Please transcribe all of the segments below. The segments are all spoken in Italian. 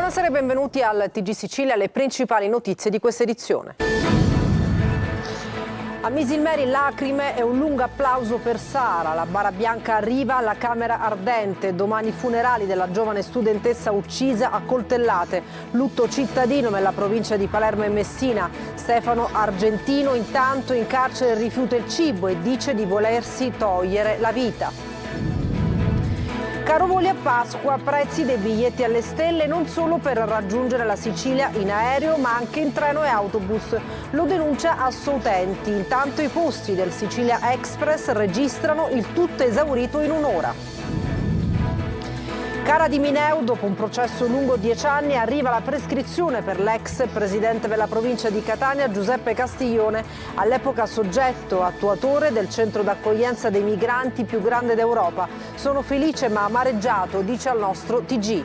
Buonasera e benvenuti al TG Sicilia, le principali notizie di questa edizione. A Misilmeri lacrime e un lungo applauso per Sara. La bara bianca arriva alla Camera Ardente. Domani funerali della giovane studentessa uccisa a coltellate. Lutto cittadino nella provincia di Palermo e Messina. Stefano Argentino intanto in carcere rifiuta il cibo e dice di volersi togliere la vita. Caro voli a Pasqua, prezzi dei biglietti alle stelle non solo per raggiungere la Sicilia in aereo ma anche in treno e autobus. Lo denuncia Assoutenti. Intanto i posti del Sicilia Express registrano il tutto esaurito in un'ora. Cara di Mineo, dopo un processo lungo 10 anni, arriva la prescrizione per l'ex presidente della provincia di Catania, Giuseppe Castiglione, all'epoca soggetto attuatore del centro d'accoglienza dei migranti più grande d'Europa. Sono felice ma amareggiato, dice al nostro TG.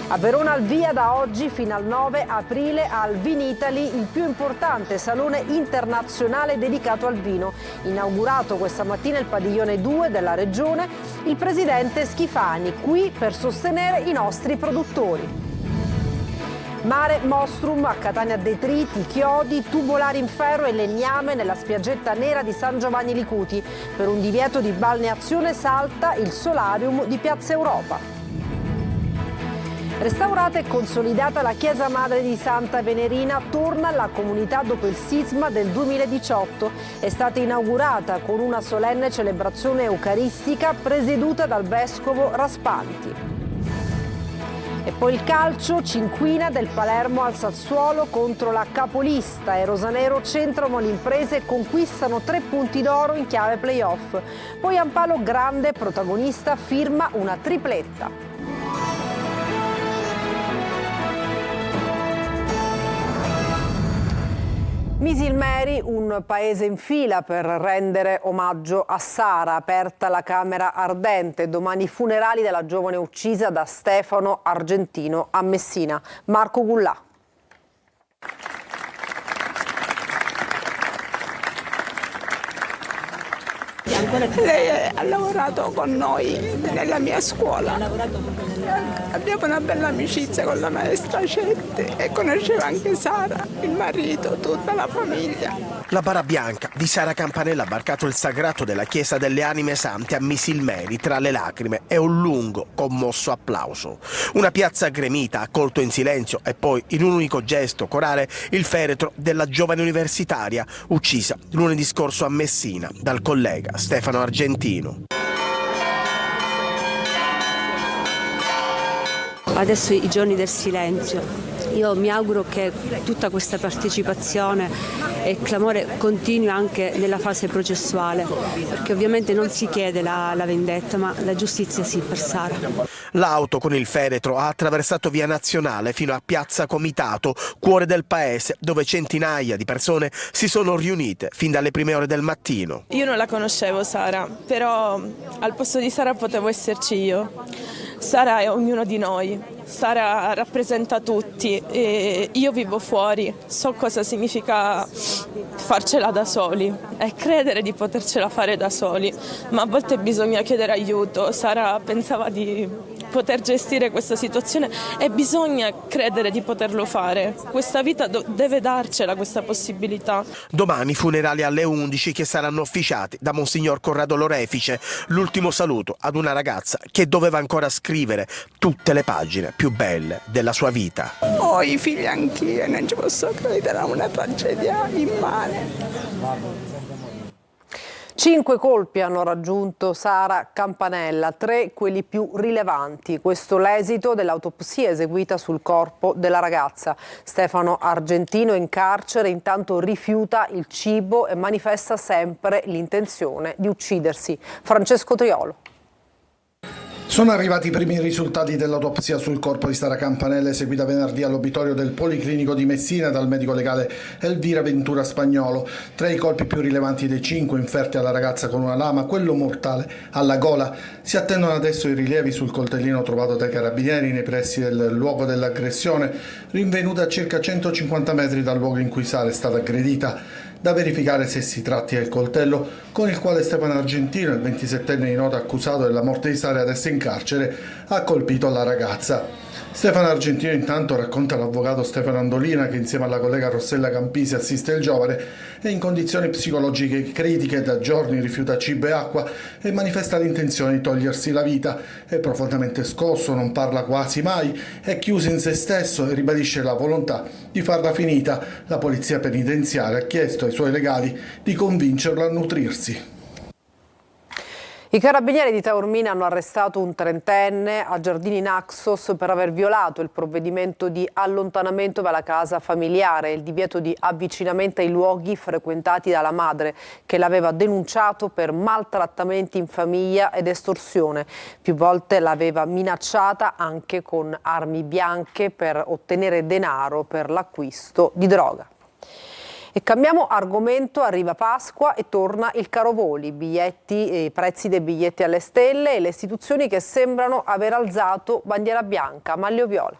A Verona al via da oggi fino al 9 aprile al Vinitaly, il più importante salone internazionale dedicato al vino. Inaugurato questa mattina il padiglione 2 della regione, il presidente Schifani, qui per sostenere i nostri produttori. Mare Nostrum, a Catania detriti, chiodi, tubolari in ferro e legname nella spiaggetta nera di San Giovanni Licuti. Per un divieto di balneazione salta il solarium di Piazza Europa. Restaurata e consolidata la chiesa madre di Santa Venerina, torna alla comunità dopo il sisma del 2018. È stata inaugurata con una solenne celebrazione eucaristica presieduta dal vescovo Raspanti. E poi il calcio, cinquina del Palermo al Sassuolo contro la capolista, e rosanero centrano l'impresa e conquistano 3 punti d'oro in chiave playoff. Poi Ampalo grande protagonista firma una tripletta. Misilmeri, un paese in fila per rendere omaggio a Sara, aperta la Camera Ardente. Domani funerali della giovane uccisa da Stefano Argentino a Messina. Marco Gullà. Lei ha lavorato con noi nella mia scuola. Abbiamo una bella amicizia con la maestra Cetti e conosceva anche Sara, il marito, tutta la famiglia. La bara bianca di Sara Campanella ha varcato il sagrato della Chiesa delle Anime Sante a Misilmeri tra le lacrime e un lungo, commosso applauso. Una piazza gremita ha accolto in silenzio e poi, in un unico gesto corale, il feretro della giovane universitaria uccisa lunedì scorso a Messina dal collega Stefano Argentino. Adesso i giorni del silenzio. Io mi auguro che tutta questa partecipazione e clamore continui anche nella fase processuale, perché ovviamente non si chiede la vendetta, ma la giustizia sì per Sara. L'auto con il feretro ha attraversato via Nazionale fino a Piazza Comitato, cuore del paese, dove centinaia di persone si sono riunite fin dalle prime ore del mattino. Io non la conoscevo Sara, però al posto di Sara potevo esserci io. Sara è ognuno di noi, Sara rappresenta tutti e io vivo fuori, so cosa significa farcela da soli e credere di potercela fare da soli, ma a volte bisogna chiedere aiuto. Sara pensava di poter gestire questa situazione e bisogna credere di poterlo fare. Questa vita deve darcela questa possibilità. Domani funerali alle 11 che saranno officiati da Monsignor Corrado Lorefice, l'ultimo saluto ad una ragazza che doveva ancora scrivere tutte le pagine più belle della sua vita. Ho i figli anch'io, non ci posso credere a una tragedia immane. 5 colpi hanno raggiunto Sara Campanella, 3 quelli più rilevanti. Questo l'esito dell'autopsia eseguita sul corpo della ragazza. Stefano Argentino in carcere intanto rifiuta il cibo e manifesta sempre l'intenzione di uccidersi. Francesco Triolo. Sono arrivati i primi risultati dell'autopsia sul corpo di Sara Campanella eseguita venerdì all'obitorio del Policlinico di Messina dal medico legale Elvira Ventura Spagnolo. 3 i colpi più rilevanti dei 5 inferti alla ragazza con una lama, quello mortale alla gola. Si attendono adesso i rilievi sul coltellino trovato dai carabinieri nei pressi del luogo dell'aggressione, rinvenuto a circa 150 metri dal luogo in cui Sara è stata aggredita. Da verificare se si tratti del coltello con il quale Stefano Argentino, il 27enne di nota accusato della morte di Sara, adesso in carcere, ha colpito la ragazza. Stefano Argentino intanto, racconta l'avvocato Stefano Andolina, che insieme alla collega Rossella Campisi assiste il giovane, è in condizioni psicologiche critiche, da giorni rifiuta cibo e acqua e manifesta l'intenzione di togliersi la vita. È profondamente scosso, non parla quasi mai, è chiuso in se stesso e ribadisce la volontà di farla finita. La polizia penitenziaria ha chiesto ai suoi legali di convincerlo a nutrirsi. I carabinieri di Taormina hanno arrestato un trentenne a Giardini Naxos per aver violato il provvedimento di allontanamento dalla casa familiare, il divieto di avvicinamento ai luoghi frequentati dalla madre, che l'aveva denunciato per maltrattamenti in famiglia ed estorsione. Più volte l'aveva minacciata anche con armi bianche per ottenere denaro per l'acquisto di droga. E cambiamo argomento, arriva Pasqua e torna il caro voli, i prezzi dei biglietti alle stelle e le istituzioni che sembrano aver alzato bandiera bianca, maglio viola.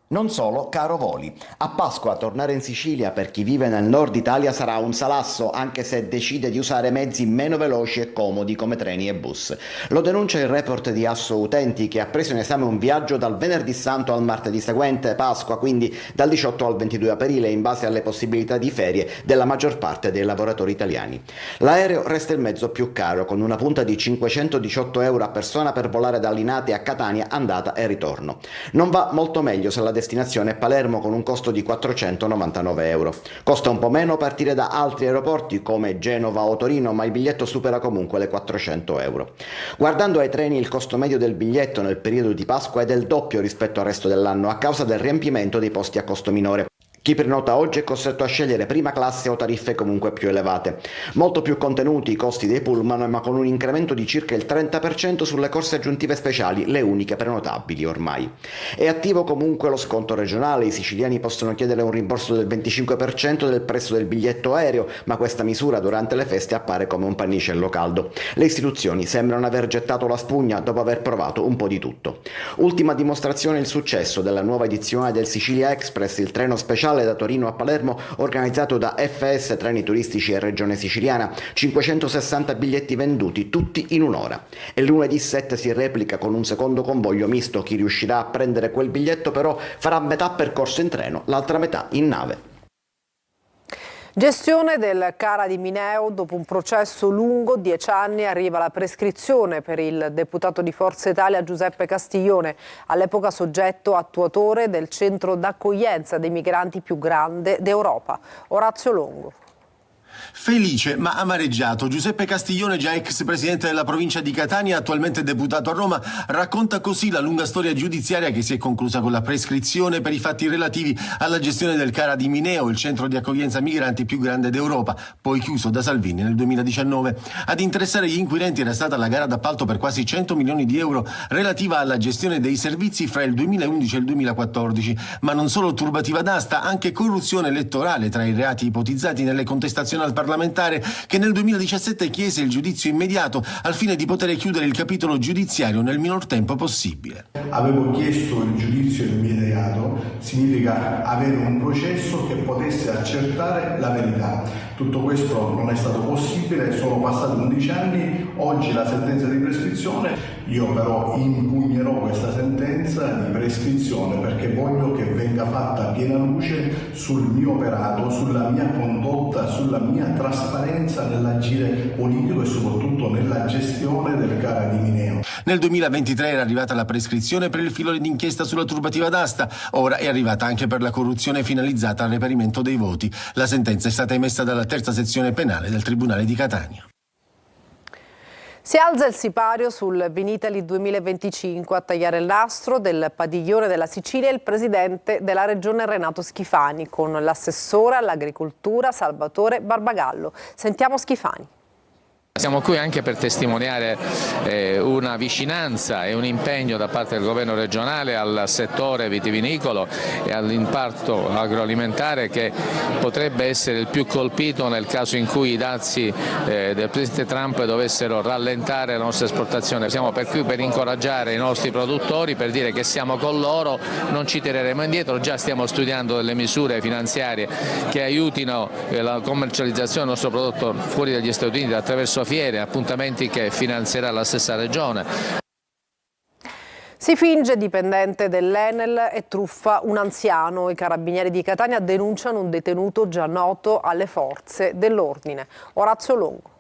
Non solo caro voli. A Pasqua tornare in Sicilia per chi vive nel nord Italia sarà un salasso, anche se decide di usare mezzi meno veloci e comodi come treni e bus. Lo denuncia il report di Asso Utenti, che ha preso in esame un viaggio dal venerdì santo al martedì seguente, Pasqua, quindi dal 18 al 22 aprile, in base alle possibilità di ferie della maggior parte dei lavoratori italiani. L'aereo resta il mezzo più caro, con una punta di 518 euro a persona per volare da Linate a Catania andata e ritorno. Non va molto meglio se la destinazione è Palermo, con un costo di 499 euro. Costa un po' meno partire da altri aeroporti come Genova o Torino, ma il biglietto supera comunque le 400 euro. Guardando ai treni, il costo medio del biglietto nel periodo di Pasqua è del doppio rispetto al resto dell'anno, a causa del riempimento dei posti a costo minore. Chi prenota oggi è costretto a scegliere prima classe o tariffe comunque più elevate. Molto più contenuti i costi dei pullman, ma con un incremento di circa il 30% sulle corse aggiuntive speciali, le uniche prenotabili ormai. È attivo comunque lo sconto regionale, i siciliani possono chiedere un rimborso del 25% del prezzo del biglietto aereo, ma questa misura durante le feste appare come un pannicello caldo. Le istituzioni sembrano aver gettato la spugna dopo aver provato un po' di tutto. Ultima dimostrazione il successo della nuova edizione del Sicilia Express, il treno speciale da Torino a Palermo organizzato da FS Treni Turistici e Regione Siciliana, 560 biglietti venduti tutti in un'ora. E lunedì 7 si replica con un secondo convoglio misto. Chi riuscirà a prendere quel biglietto però farà metà percorso in treno, l'altra metà in nave. Gestione del CARA di Mineo. Dopo un processo lungo, 10 anni, arriva la prescrizione per il deputato di Forza Italia Giuseppe Castiglione, all'epoca soggetto attuatore del centro d'accoglienza dei migranti più grande d'Europa. Orazio Longo. Felice ma amareggiato, Giuseppe Castiglione, già ex presidente della provincia di Catania, attualmente deputato a Roma, racconta così la lunga storia giudiziaria che si è conclusa con la prescrizione per i fatti relativi alla gestione del CARA di Mineo, il centro di accoglienza migranti più grande d'Europa, poi chiuso da Salvini nel 2019. Ad interessare gli inquirenti era stata la gara d'appalto per quasi 100 milioni di euro relativa alla gestione dei servizi fra il 2011 e il 2014, ma non solo turbativa d'asta, anche corruzione elettorale tra i reati ipotizzati nelle contestazioni al parlamentare, che nel 2017 chiese il giudizio immediato al fine di poter chiudere il capitolo giudiziario nel minor tempo possibile. Avevo chiesto il giudizio immediato, significa avere un processo che potesse accertare la verità. Tutto questo non è stato possibile, sono passati 11 anni, oggi la sentenza di prescrizione, io però impugnerò questa sentenza di prescrizione perché voglio che venga fatta piena luce sul mio operato, sulla mia condotta, sulla mia trasparenza nell'agire politico e soprattutto nella gestione del CARA di Mineo. Nel 2023 era arrivata la prescrizione per il filone d'inchiesta sulla turbativa d'asta, ora è arrivata anche per la corruzione finalizzata al reperimento dei voti. La sentenza è stata emessa dalla terza sezione penale del Tribunale di Catania. Si alza il sipario sul Vinitaly 2025, a tagliare il nastro del padiglione della Sicilia il presidente della regione Renato Schifani, con l'assessore all'agricoltura Salvatore Barbagallo. Sentiamo Schifani. Siamo qui anche per testimoniare una vicinanza e un impegno da parte del governo regionale al settore vitivinicolo e all'imparto agroalimentare, che potrebbe essere il più colpito nel caso in cui i dazi del presidente Trump dovessero rallentare la nostra esportazione. Siamo qui per incoraggiare i nostri produttori, per dire che siamo con loro, non ci tireremo indietro. Già stiamo studiando delle misure finanziarie che aiutino la commercializzazione del nostro prodotto fuori dagli Stati Uniti attraverso fiere, appuntamenti che finanzierà la stessa regione. Si finge dipendente dell'Enel e truffa un anziano. I carabinieri di Catania denunciano un detenuto già noto alle forze dell'ordine. Orazio Longo.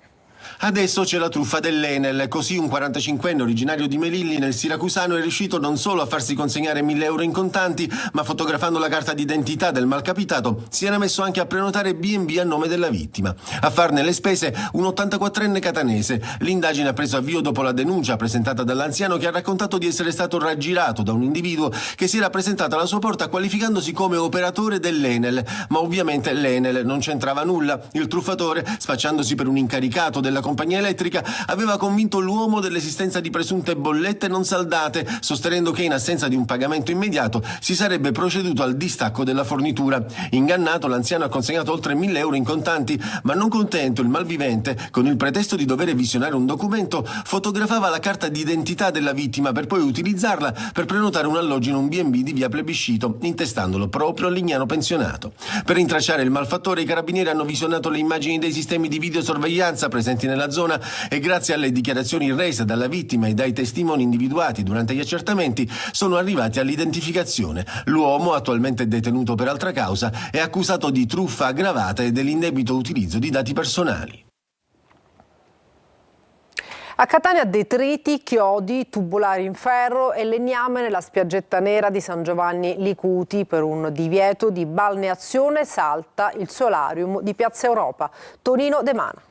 Adesso c'è la truffa dell'Enel, così un 45enne originario di Melilli nel Siracusano è riuscito non solo a farsi consegnare 1.000 euro in contanti, ma fotografando la carta d'identità del malcapitato si era messo anche a prenotare B&B a nome della vittima. A farne le spese un 84enne catanese. L'indagine ha preso avvio dopo la denuncia presentata dall'anziano, che ha raccontato di essere stato raggirato da un individuo che si era presentato alla sua porta qualificandosi come operatore dell'Enel, ma ovviamente l'Enel non c'entrava nulla. Il truffatore, spacciandosi per un incaricato della compagnia elettrica, aveva convinto l'uomo dell'esistenza di presunte bollette non saldate, sostenendo che in assenza di un pagamento immediato si sarebbe proceduto al distacco della fornitura. Ingannato, l'anziano ha consegnato oltre 1.000 euro in contanti, ma non contento, il malvivente, con il pretesto di dover visionare un documento, fotografava la carta d'identità della vittima per poi utilizzarla per prenotare un alloggio in un B&B di via Plebiscito, intestandolo proprio al lignano pensionato. Per intracciare il malfattore, i carabinieri hanno visionato le immagini dei sistemi di videosorveglianza presenti nella zona e, grazie alle dichiarazioni rese dalla vittima e dai testimoni individuati durante gli accertamenti, sono arrivati all'identificazione. L'uomo, attualmente detenuto per altra causa, è accusato di truffa aggravata e dell'indebito utilizzo di dati personali. A Catania detriti, chiodi, tubolari in ferro e legname nella spiaggetta nera di San Giovanni Licuti. Per un divieto di balneazione salta il solarium di Piazza Europa. Tonino De Mana.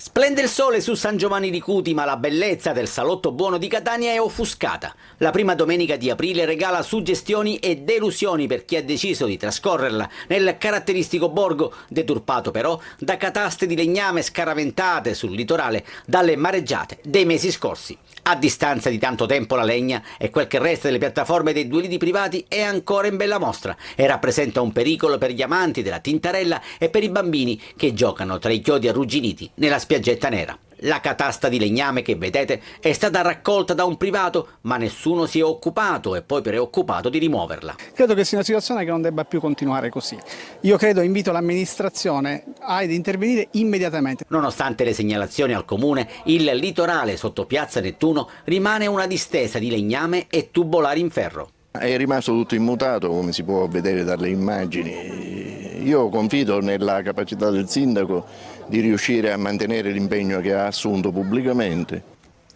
Splende il sole su San Giovanni Licuti, ma la bellezza del salotto buono di Catania è offuscata. La prima domenica di aprile regala suggestioni e delusioni per chi ha deciso di trascorrerla nel caratteristico borgo, deturpato però da cataste di legname scaraventate sul litorale dalle mareggiate dei mesi scorsi. A distanza di tanto tempo la legna e quel che resta delle piattaforme dei due lidi privati è ancora in bella mostra e rappresenta un pericolo per gli amanti della tintarella e per i bambini che giocano tra i chiodi arrugginiti nella spiaggetta nera. La catasta di legname che vedete è stata raccolta da un privato, ma nessuno si è occupato e poi preoccupato di rimuoverla. Credo che sia una situazione che non debba più continuare così. Io invito l'amministrazione ad intervenire immediatamente. Nonostante le segnalazioni al comune, il litorale sotto Piazza Nettuno rimane una distesa di legname e tubolari in ferro. È rimasto tutto immutato, come si può vedere dalle immagini. Io confido nella capacità del sindaco di riuscire a mantenere l'impegno che ha assunto pubblicamente.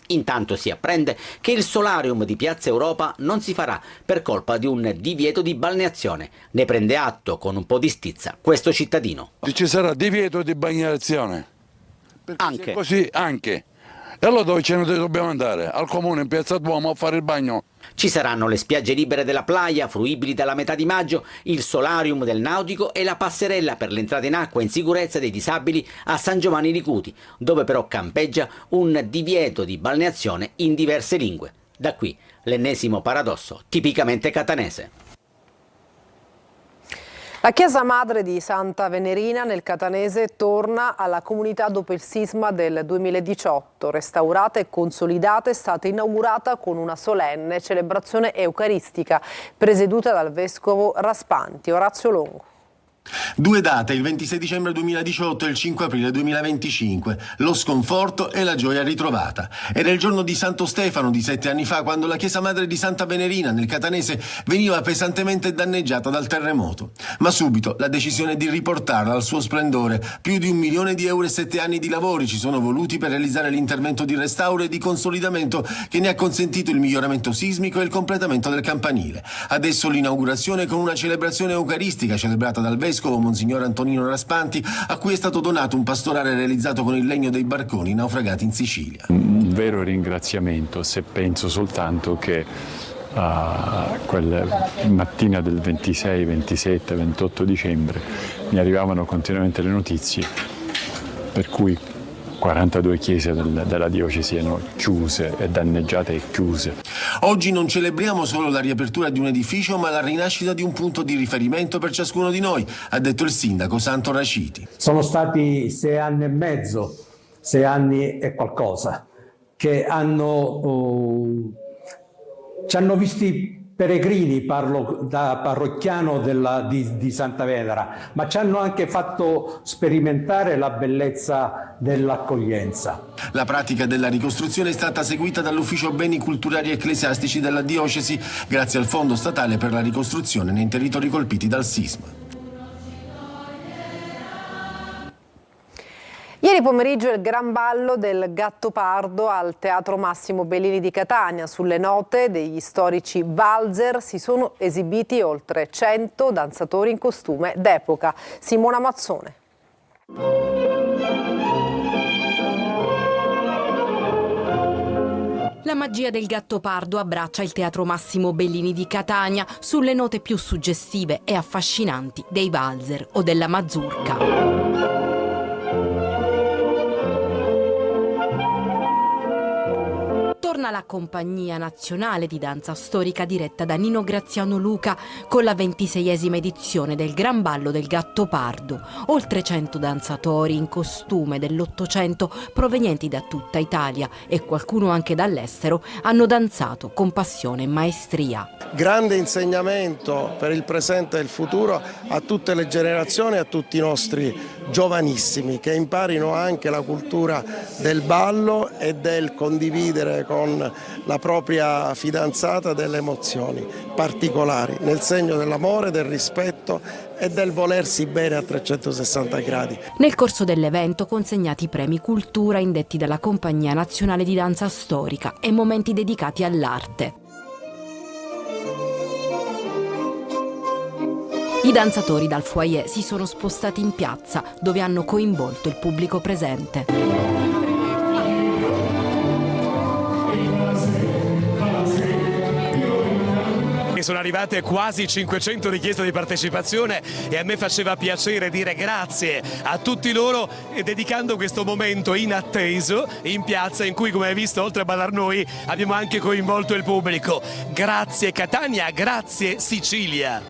Intanto si apprende che il solarium di Piazza Europa non si farà per colpa di un divieto di balneazione. Ne prende atto con un po' di stizza questo cittadino. Ci sarà divieto di balneazione? Anche. Così anche. E allora dove ce ne dobbiamo andare? Al comune in Piazza Duomo a fare il bagno? Ci saranno le spiagge libere della playa, fruibili dalla metà di maggio, il solarium del nautico e la passerella per l'entrata in acqua in sicurezza dei disabili a San Giovanni Licuti, dove però campeggia un divieto di balneazione in diverse lingue. Da qui l'ennesimo paradosso tipicamente catanese. La chiesa madre di Santa Venerina nel Catanese torna alla comunità dopo il sisma del 2018. Restaurata e consolidata, è stata inaugurata con una solenne celebrazione eucaristica presieduta dal vescovo Raspanti. Orazio Longo. Due date, il 26 dicembre 2018 e il 5 aprile 2025, lo sconforto e la gioia ritrovata. Era il giorno di Santo Stefano di 7 anni fa, quando la chiesa madre di Santa Venerina nel Catanese veniva pesantemente danneggiata dal terremoto. Ma subito la decisione di riportarla al suo splendore. Più di 1 milione di euro e 7 anni di lavori ci sono voluti per realizzare l'intervento di restauro e di consolidamento che ne ha consentito il miglioramento sismico e il completamento del campanile. Adesso l'inaugurazione con una celebrazione eucaristica celebrata dal vescovo Monsignor Antonino Raspanti, a cui è stato donato un pastorale realizzato con il legno dei barconi naufragati in Sicilia. Un vero ringraziamento, se penso soltanto che quella mattina del 26, 27, 28 dicembre mi arrivavano continuamente le notizie per cui 42 chiese della diocesi erano chiuse e danneggiate e chiuse. Oggi non celebriamo solo la riapertura di un edificio, ma la rinascita di un punto di riferimento per ciascuno di noi, ha detto il sindaco Santo Raciti. Sono stati 6 anni e mezzo, 6 anni e qualcosa, che ci hanno visti peregrini, parlo da parrocchiano di Santa Venera, ma ci hanno anche fatto sperimentare la bellezza dell'accoglienza. La pratica della ricostruzione è stata seguita dall'Ufficio Beni Culturali Ecclesiastici della Diocesi, grazie al Fondo Statale per la ricostruzione nei territori colpiti dal sisma. Ieri pomeriggio il gran ballo del Gattopardo al Teatro Massimo Bellini di Catania. Sulle note degli storici valzer si sono esibiti oltre 100 danzatori in costume d'epoca. Simona Mazzone. La magia del Gattopardo abbraccia il Teatro Massimo Bellini di Catania sulle note più suggestive e affascinanti dei valzer o della mazurka. Torna la Compagnia Nazionale di Danza Storica diretta da Nino Graziano Luca con la 26esima edizione del Gran Ballo del Gattopardo. Oltre 100 danzatori in costume dell'Ottocento provenienti da tutta Italia e qualcuno anche dall'estero hanno danzato con passione e maestria. Grande insegnamento per il presente e il futuro a tutte le generazioni, a tutti i nostri giovanissimi, che imparino anche la cultura del ballo e del condividere con la propria fidanzata delle emozioni particolari, nel segno dell'amore, del rispetto e del volersi bene a 360 gradi. Nel corso dell'evento consegnati premi cultura indetti dalla Compagnia Nazionale di Danza Storica e momenti dedicati all'arte. I danzatori dal foyer si sono spostati in piazza, dove hanno coinvolto il pubblico presente. Sono arrivate quasi 500 richieste di partecipazione e a me faceva piacere dire grazie a tutti loro, dedicando questo momento inatteso in piazza in cui, come hai visto, oltre a ballar noi abbiamo anche coinvolto il pubblico. Grazie Catania, grazie Sicilia.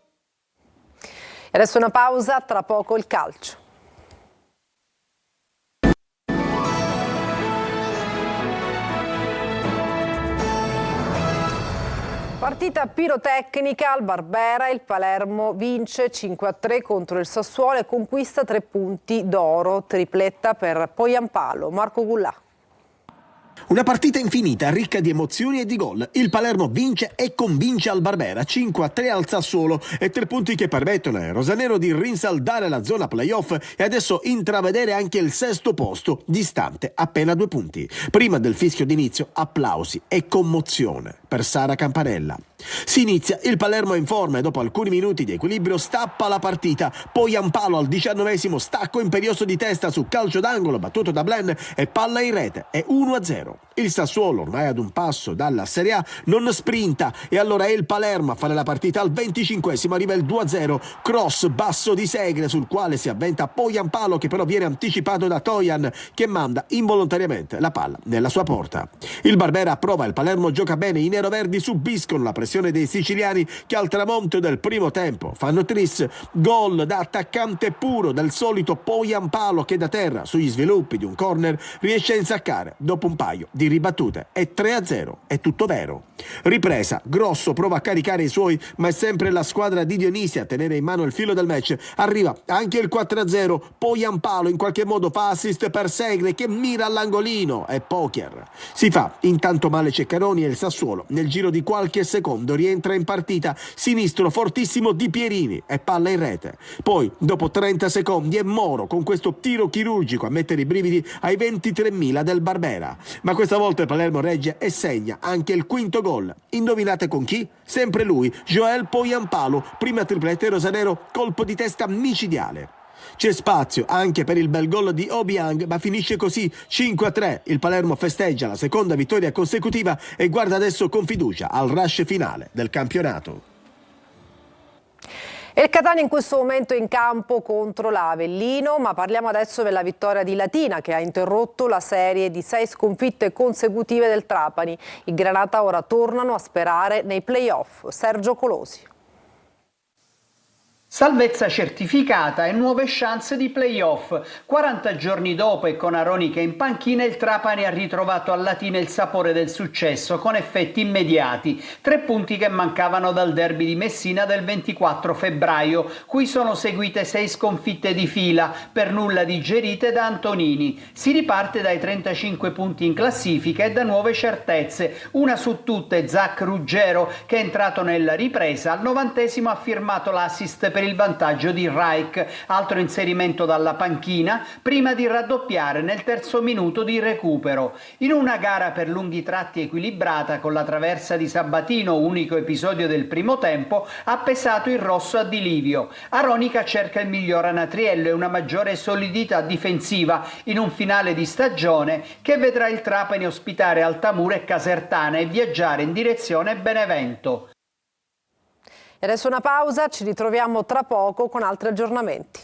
E adesso una pausa, tra poco il calcio. Partita pirotecnica al Barbera, il Palermo vince 5-3 contro il Sassuolo e conquista 3 punti d'oro, tripletta per Poyampalo. Marco Gullà. Una partita infinita, ricca di emozioni e di gol. Il Palermo vince e convince al Barbera, 5-3 al Sassuolo e 3 punti che permettono ai rosanero di rinsaldare la zona playoff e adesso intravedere anche il 6° posto, distante appena 2 punti. Prima del fischio d'inizio, applausi e commozione per Sara Campanella. Si inizia, il Palermo è in forma e dopo alcuni minuti di equilibrio stappa la partita. Poi Ampalo al 19esimo, stacco imperioso di testa su calcio d'angolo battuto da Blen e palla in rete. È 1-0. Il Sassuolo, ormai ad un passo dalla Serie A, non sprinta e allora è il Palermo a fare la partita. Al 25esimo arriva il 2-0, cross basso di Segre sul quale si avventa Poyampalo, che però viene anticipato da Tojan, che manda involontariamente la palla nella sua porta. Il Barbera prova, il Palermo gioca bene, i neroverdi subiscono la pressione dei siciliani che al tramonto del primo tempo fanno tris. Gol da attaccante puro del solito Poyampalo, che da terra sugli sviluppi di un corner riesce a insaccare dopo un paio di ribattute. È 3-0, è tutto vero. Ripresa, Grosso prova a caricare i suoi, ma è sempre la squadra di Dionisi a tenere in mano il filo del match. Arriva anche il 4-0, Poyampalo in qualche modo fa assist per Segre che mira all'angolino. È poker. Si fa intanto male Ceccaroni e il Sassuolo nel giro di qualche secondo rientra in partita. Sinistro fortissimo di Pierini e palla in rete. Poi dopo 30 secondi è Moro con questo tiro chirurgico a mettere i brividi ai 23.000 del Barbera. Ma questa volta il Palermo regge e segna anche il 5° gol. Indovinate con chi? Sempre lui, Joel Poyampalo, prima tripletta rosanero, colpo di testa micidiale. C'è spazio anche per il bel gol di Obiang, ma finisce così 5-3. Il Palermo festeggia la seconda vittoria consecutiva e guarda adesso con fiducia al rush finale del campionato. E il Catania in questo momento è in campo contro l'Avellino, ma parliamo adesso della vittoria di Latina che ha interrotto la serie di 6 sconfitte consecutive del Trapani. I Granata ora tornano a sperare nei play-off. Sergio Colosi. Salvezza certificata e nuove chance di play-off. 40 giorni dopo e con Aronica in panchina, il Trapani ha ritrovato a Latina il sapore del successo con effetti immediati. 3 punti che mancavano dal derby di Messina del 24 febbraio, cui sono seguite 6 sconfitte di fila, per nulla digerite da Antonini. Si riparte dai 35 punti in classifica e da nuove certezze. Una su tutte, Zach Ruggero, che è entrato nella ripresa. Al 90° ha firmato l'assist per il vantaggio di Reich, altro inserimento dalla panchina prima di raddoppiare nel terzo minuto di recupero. In una gara per lunghi tratti equilibrata, con la traversa di Sabatino, unico episodio del primo tempo, ha pesato il rosso a Dilivio. Aronica cerca il miglior Anatriello e una maggiore solidità difensiva in un finale di stagione che vedrà il Trapani ospitare Altamura e Casertana e viaggiare in direzione Benevento. E adesso una pausa, ci ritroviamo tra poco con altri aggiornamenti.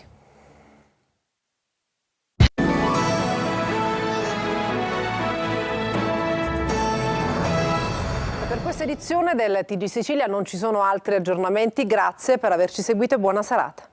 Per questa edizione del TG Sicilia non ci sono altri aggiornamenti, grazie per averci seguito e buona serata.